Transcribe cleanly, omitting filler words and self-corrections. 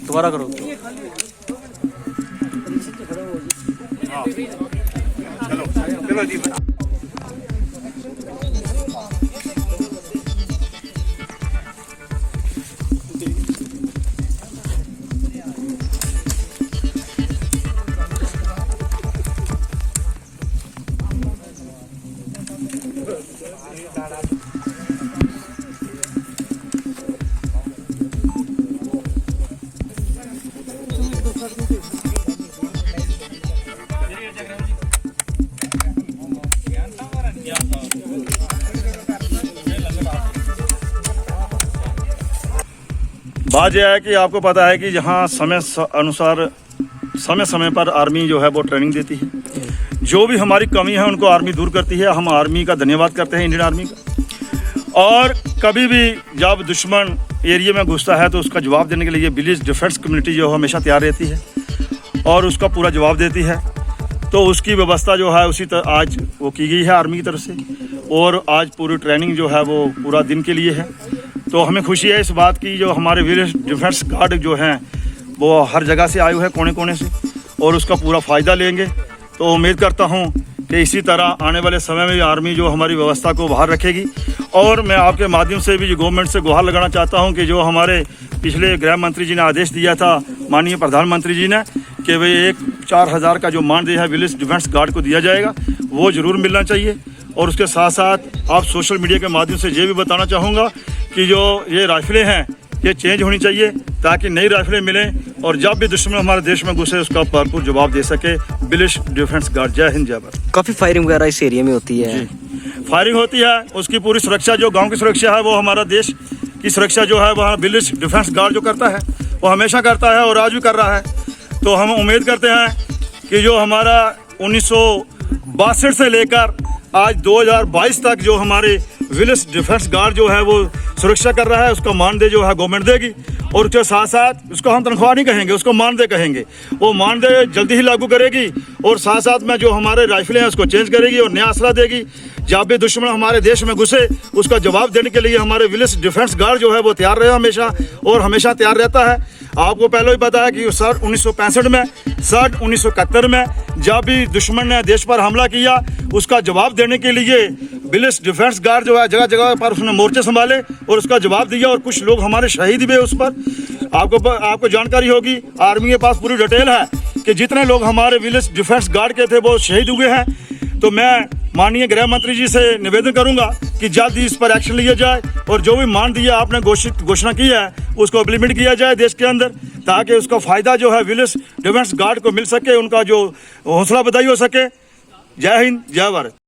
दोबारा करो। चलो जी। बात यह है कि आपको पता है कि जहाँ समय अनुसार समय समय पर आर्मी जो है वो ट्रेनिंग देती है। जो भी हमारी कमी है उनको आर्मी दूर करती है। हम आर्मी का धन्यवाद करते हैं, इंडियन आर्मी का। और कभी भी जब दुश्मन एरिया में घुसता है तो उसका जवाब देने के लिए विलेज डिफेंस कम्युनिटी जो हमेशा तैयार रहती है और उसका पूरा जवाब देती है। तो उसकी व्यवस्था जो है उसी तरह आज वो की गई है आर्मी की तरफ से, और आज पूरी ट्रेनिंग जो है वो पूरा दिन के लिए है। तो हमें खुशी है इस बात की, जो हमारे विलेज डिफेंस गार्ड जो हैं वो हर जगह से आए हुए हैं, कोने कोने से, और उसका पूरा फ़ायदा लेंगे। तो उम्मीद करता हूं कि इसी तरह आने वाले समय में आर्मी जो हमारी व्यवस्था को बाहर रखेगी। और मैं आपके माध्यम से भी गवर्नमेंट से गुहार लगाना चाहता हूं कि जो हमारे पिछले गृह मंत्री जी ने आदेश दिया था, माननीय प्रधानमंत्री जी ने, कि भाई 4,000 का जो मानदेय है विलेज डिफेंस गार्ड को दिया जाएगा, वो ज़रूर मिलना चाहिए। और उसके साथ साथ आप सोशल मीडिया के माध्यम से ये भी बताना चाहूँगा कि जो ये राइफलें हैं ये चेंज होनी चाहिए ताकि नई राइफलें मिलें, और जब भी दुश्मन हमारे देश में घुसे उसका भरपूर जवाब दे सके विलेज डिफेंस गार्ड। जय हिंद, जय भारत। काफ़ी फायरिंग वगैरह इस एरिया में होती है। फायरिंग होती है, उसकी पूरी सुरक्षा, जो गाँव की सुरक्षा है वो हमारा देश की सुरक्षा जो है वह विलेज डिफेंस गार्ड जो करता है वो हमेशा करता है और आज भी कर रहा है। तो हम उम्मीद करते हैं कि जो हमारा 1962 से लेकर आज 2022 तक जो हमारे विलेज डिफेंस गार्ड जो है वो सुरक्षा कर रहा है, उसका मानदेय जो है गवर्नमेंट देगी। और उसके साथ साथ उसको हम तनख्वाह नहीं कहेंगे, उसको मानदेय कहेंगे। वो मानदेय जल्दी ही लागू करेगी, और साथ साथ में जो हमारे राइफलें हैं उसको चेंज करेगी और नया असला देगी। जब भी दुश्मन हमारे देश में घुसे उसका जवाब देने के लिए हमारे विलेज डिफेंस गार्ड जो है वो तैयार रहे हमेशा, और हमेशा तैयार रहता है। आपको पहले ही पता है कि 1965 में, 1971 में जब भी दुश्मन ने देश पर हमला किया उसका जवाब देने के लिए विलेज डिफेंस गार्ड जो है जगह जगह पर उसने मोर्चे संभाले और उसका जवाब दिया, और कुछ लोग हमारे शहीद भी उस पर। आपको जानकारी होगी, आर्मी के पास पूरी डिटेल है कि जितने लोग हमारे विलेज डिफेंस गार्ड के थे वो शहीद हुए हैं। तो मैं माननीय गृह मंत्री जी से निवेदन करूंगा कि जल्द ही इस पर एक्शन लिया जाए, और जो भी मानदेय आपने घोषणा की है उसको इम्प्लीमेंट किया जाए देश के अंदर, ताकि उसका फ़ायदा जो है विलेज डिफेंस गार्ड को मिल सके, उनका जो हौसला बधाई हो सके। जय हिंद, जय भारत।